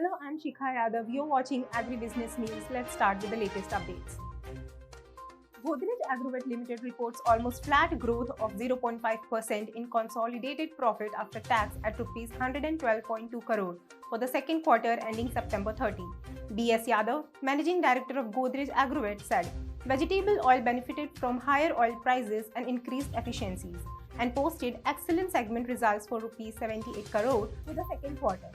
Hello, I'm Shikha Yadav. You're watching Agribusiness News. Let's start with the latest updates. Godrej Agrovet Limited reports almost flat growth of 0.5% in consolidated profit after tax at Rs 112.2 crore for the second quarter ending September 30. B.S. Yadav, Managing Director of Godrej Agrovet, said vegetable oil benefited from higher oil prices and increased efficiencies and posted excellent segment results for Rs 78 crore for the second quarter.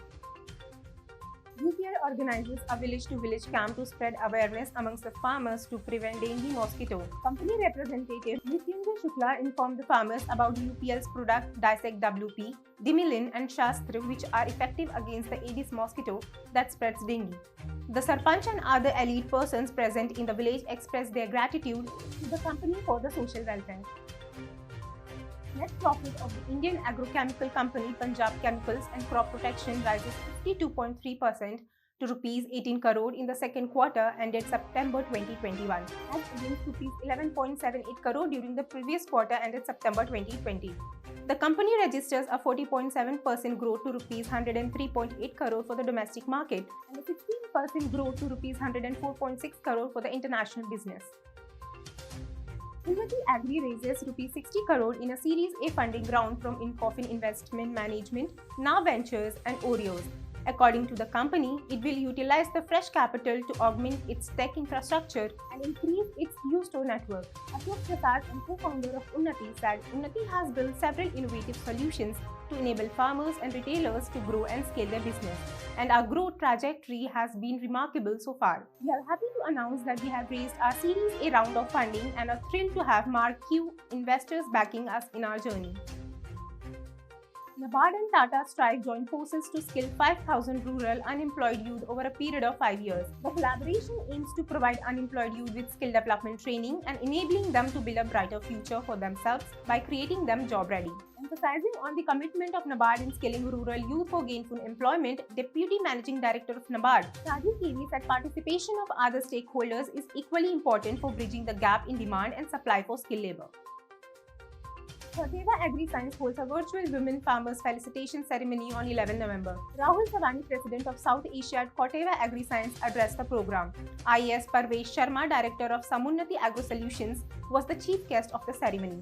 UPL organizes a village-to-village camp to spread awareness amongst the farmers to prevent dengue mosquito. Company representative Nityunjay Shukla informed the farmers about UPL's product Dissect WP, Dimilin and Shastra, which are effective against the Aedes mosquito that spreads dengue. The Sarpanch and other elite persons present in the village expressed their gratitude to the company for the social welfare. Net profit of the Indian agrochemical company Punjab Chemicals and Crop Protection rises 52.3% to Rs 18 crore in the second quarter ended September 2021, as against Rs 11.78 crore during the previous quarter ended September 2020. The company registers a 40.7% growth to Rs 103.8 crore for the domestic market and a 16% growth to Rs 104.6 crore for the international business. Unnati Agri raises Rs 60 crore in a Series A funding round from Incofin Investment Management, Now Ventures and Oreos. According to the company, it will utilize the fresh capital to augment its tech infrastructure and increase its U-Store network. Ashok Prasad and co-founder of Unnati said Unnati has built several innovative solutions to enable farmers and retailers to grow and scale their business, and our growth trajectory has been remarkable so far. We are happy to announce that we have raised our Series A round of funding and are thrilled to have marquee investors backing us in our journey. NABARD and Tata Strike join forces to skill 5,000 rural unemployed youth over a period of 5 years. The collaboration aims to provide unemployed youth with skill development training and enabling them to build a brighter future for themselves by creating them job ready. Emphasizing on the commitment of NABARD in skilling rural youth for gainful employment, Deputy Managing Director of NABARD, Rajiv Kiwi, said participation of other stakeholders is equally important for bridging the gap in demand and supply for skilled labor. Corteva Agri-Science holds a virtual Women Farmers Felicitation Ceremony on 11 November. Rahul Savani, President of South Asia at Corteva Agri-Science, addressed the program. IAS Parvesh Sharma, Director of Samunnati Agro Solutions, was the chief guest of the ceremony.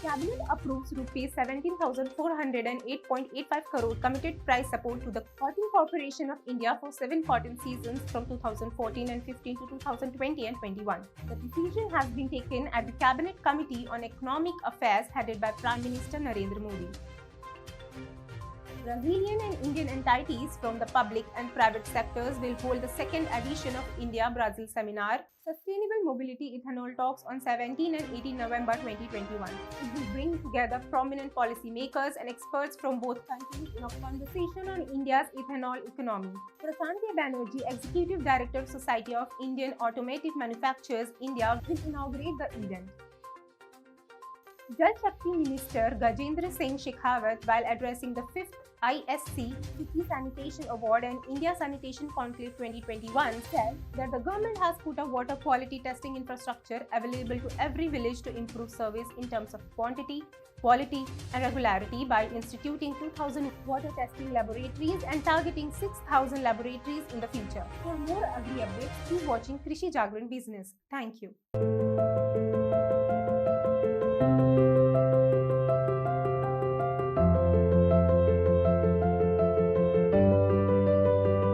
Cabinet approves Rs 17,408.85 crore committed price support to the Cotton Corporation of India for 7 cotton seasons from 2014 and 15 to 2020 and 21. The decision has been taken at the Cabinet Committee on Economic Affairs headed by Prime Minister Narendra Modi. Brazilian and Indian entities from the public and private sectors will hold the second edition of India-Brazil Seminar, Sustainable Mobility Ethanol Talks on 17 and 18 November 2021. It will bring together prominent policymakers and experts from both countries in a conversation on India's ethanol economy. Prashant Banerjee, Executive Director of Society of Indian Automotive Manufacturers, India, will inaugurate the event. Jal Shakti Minister Gajendra Singh Shekhawat, while addressing the 5th ISC City Sanitation Award and India Sanitation Conclave 2021, said that the government has put a water quality testing infrastructure available to every village to improve service in terms of quantity, quality and regularity by instituting 2,000 water testing laboratories and targeting 6,000 laboratories in the future. For more agri updates, keep watching Krishi Jagran Business. Thank you.